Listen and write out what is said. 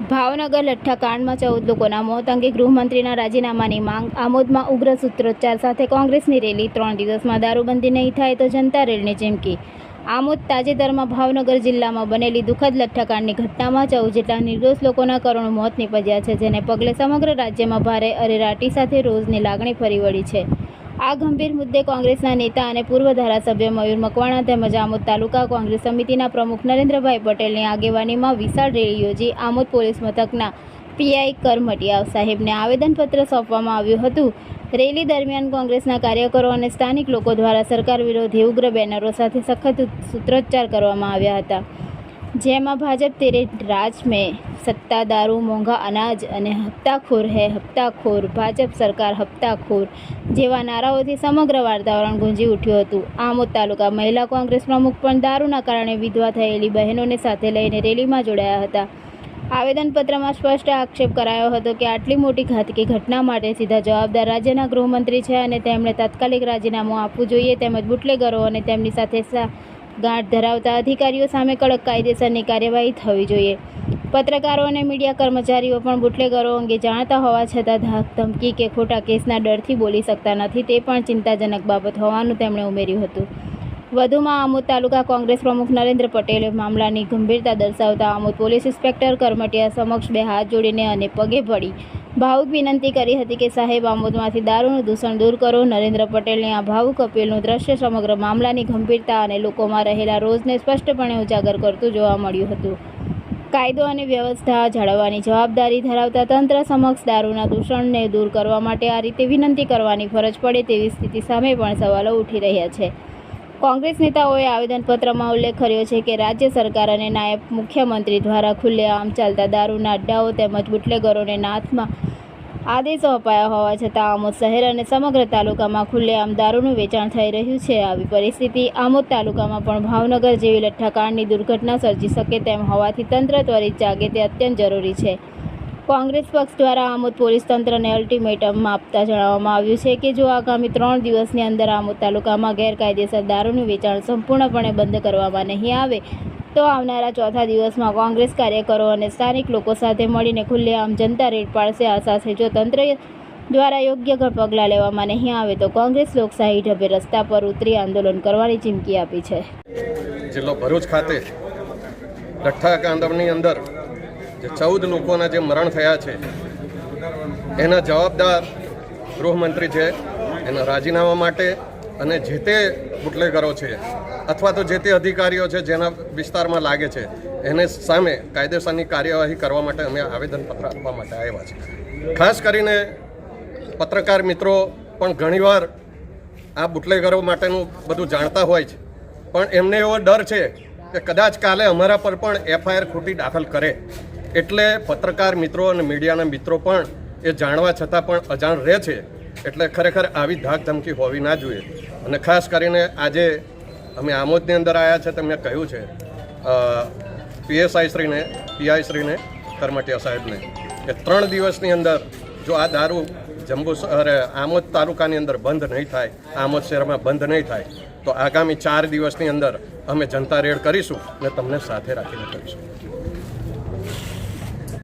ભાવનગર લઠ્ઠાકાંડમાં 14 લોકોના મોત અંગે ગૃહમંત્રીના રાજીનામાની માંગ. આમોદમાં ઉગ્ર સૂત્રોચ્ચાર સાથે કોંગ્રેસની રેલી. 3 દિવસમાં દારૂબંધી નહીં થાય તો જનતા રેલની ચીમકી. આમોદ તાજેતરમાં ભાવનગર જિલ્લામાં બનેલી દુઃખદ લઠ્ઠાકાંડની ઘટનામાં 14 જેટલા નિર્દોષ લોકોના કરુણ મોત નીપજ્યા છે, જેને પગલે સમગ્ર રાજ્યમાં ભારે અરેરાટી સાથે રોષની લાગણી ફરી વળી છે. આ ગંભીર મુદ્દે કોંગ્રેસના નેતા અને પૂર્વ ધારાસભ્ય મયુર મકવાણા તેમજ આમોદ તાલુકા કોંગ્રેસ સમિતિના પ્રમુખ નરેન્દ્રભાઈ પટેલની આગેવાનીમાં વિશાળ રેલી યોજી આમોદ પોલીસ મથકના પીઆઈ કરમટિયા સાહેબને આવેદનપત્ર સોંપવામાં આવ્યું હતું. રેલી દરમિયાન કોંગ્રેસના કાર્યકરો અને સ્થાનિક લોકો દ્વારા સરકાર વિરોધી ઉગ્ર બેનરો સાથે સખત સૂત્રોચ્ચાર કરવામાં આવ્યા હતા, જેમાં ભાજપ તેરે રાજ મેં સત્તા, દારૂ, મોંઘા અનાજ અને હપ્તાખોર હે હપ્તાખોર, ભાજપ સરકાર હપ્તાખોર જેવા નારાઓથી સમગ્ર વાતાવરણ ગુંજી ઉઠ્યું હતું. આમોદ તાલુકા મહિલા કોંગ્રેસ પ્રમુખ પણ દારૂના કારણે વિધવા થયેલી બહેનોને સાથે લઈને રેલીમાં જોડાયા હતા. આવેદનપત્રમાં સ્પષ્ટ આક્ષેપ કરાયો હતો કે આટલી મોટી ઘાતકી ઘટના માટે સીધા જવાબદાર રાજ્યના ગૃહમંત્રી છે અને તેમણે તાત્કાલિક રાજીનામું આપવું જોઈએ, તેમજ બુટલેગરો અને તેમની સાથે ગાંઠ ધરાવતા અધિકારીઓ સામે કડક કાયદેસરની કાર્યવાહી થવી જોઈએ. પત્રકારો અને મીડિયા કર્મચારીઓ પણ બુટલેગરો અંગે જાણતા હોવા છતાં ધાક ધમકી કે ખોટા કેસના ડરથી બોલી શકતા નથી, તે પણ ચિંતાજનક બાબત હોવાનું તેમણે ઉમેર્યું હતું. વધુમાં આમોદ તાલુકા કોંગ્રેસ પ્રમુખ નરેન્દ્ર પટેલે મામલાની ગંભીરતા દર્શાવતા આમોદ પોલીસ ઇન્સ્પેક્ટર કરમટિયા સમક્ષ 2 હાથ જોડીને અને પગે પડી ભાવુક વિનંતી કરી હતી કે સાહેબ, આમોદમાંથી દારૂનું દૂષણ દૂર કરો. નરેન્દ્ર પટેલની આ ભાવુક અપીલનું દ્રશ્ય સમગ્ર મામલાની ગંભીરતા અને લોકોમાં રહેલા રોષને સ્પષ્ટપણે ઉજાગર કરતું જોવા મળ્યું હતું. કાયદો અને વ્યવસ્થા જાળવવાની જવાબદારી ધરાવતા તંત્ર સમક્ષ દારૂના દૂષણને દૂર કરવા માટે આ રીતે વિનંતી કરવાની ફરજ પડે તેવી સ્થિતિ સામે પણ સવાલો ઉઠી રહ્યા છે. કોંગ્રેસ નેતાઓએ આવેદનપત્રમાં ઉલ્લેખ કર્યો છે કે રાજ્ય સરકાર અને નાયબ મુખ્યમંત્રી દ્વારા ખુલ્લેઆમ ચાલતા દારૂના અડ્ડાઓ તેમજ બુટલેગરોને નાથમાં આદેશો અપાયા હોવા છતાં આમોદ શહેર અને સમગ્ર તાલુકામાં ખુલ્લેઆમ દારૂનું વેચાણ થઈ રહ્યું છે. આવી પરિસ્થિતિ આમોદ તાલુકામાં પણ ભાવનગર જેવી લઠ્ઠાકાંડની દુર્ઘટના સર્જી શકે તેમ હોવાથી તંત્ર ત્વરિત જાગે તે અત્યંત જરૂરી છે. કોંગ્રેસ પક્ષ દ્વારા આમોદ પોલીસ તંત્રને અલ્ટિમેટમ આપતા જણાવવામાં આવ્યું છે કે જો આગામી 3 દિવસની અંદર આમોદ તાલુકામાં ગેરકાયદેસર દારૂનું વેચાણ સંપૂર્ણપણે બંધ કરવામાં નહીં આવે તો આવનારા 4થા દિવસમાં કોંગ્રેસ કાર્યકરો અને સ્થાનિક લોકો સાથે મળીને ખુલ્લેઆમ જનતા રેડ પાડશે. આ સાથે જો તંત્ર દ્વારા યોગ્ય પગલાં લેવામાં નહીં આવે તો કોંગ્રેસ લોકશાહી ઢબે રસ્તા પર ઉતરી આંદોલન કરવાની ચીમકી આપી છે. જિલ્લો ભરૂચ ખાતે લઠ્ઠાકાંડની અંદર જે 14 લોકોના જે મરણ થયા છે એના જવાબદાર ગૃહમંત્રી છે. એના રાજીનામા માટે અને જે તે બુટલેગરો છે અથવા તો જે તે અધિકારીઓ છે જેના વિસ્તારમાં લાગે છે એને સામે કાયદેસરની કાર્યવાહી કરવા માટે અમે આવેદનપત્ર આપવા માટે આવ્યા છીએ. ખાસ કરીને પત્રકાર મિત્રો પણ ઘણીવાર આ બુટલેગરો માટેનું બધું જાણતા હોય છે, પણ એમને એવો ડર છે કે કદાચ કાલે અમારા પર પણ એફઆઈઆર ખોટી દાખલ કરે, એટલે પત્રકાર મિત્રો અને મીડિયાના મિત્રો પણ એ જાણવા છતાં પણ અજાણ રહે છે. એટલે ખરેખર આવી ધાક ધમકી હોવી ના જોઈએ. અને ખાસ કરીને આજે અમે આમોદની અંદર આવ્યા છે, તેમને કહ્યું છે પીએસઆઈ શ્રીને, પીઆઈ શ્રીને, કરમટિયા સાહેબને કે 3 દિવસની અંદર જો આ દારૂ આમોદ તાલુકાની અંદર બંધ નહીં થાય, આમોદ શહેરમાં બંધ નહીં થાય તો આગામી 4 દિવસની અંદર અમે જનતા રેડ કરીશું અને તમને સાથે રાખીને કરીશું.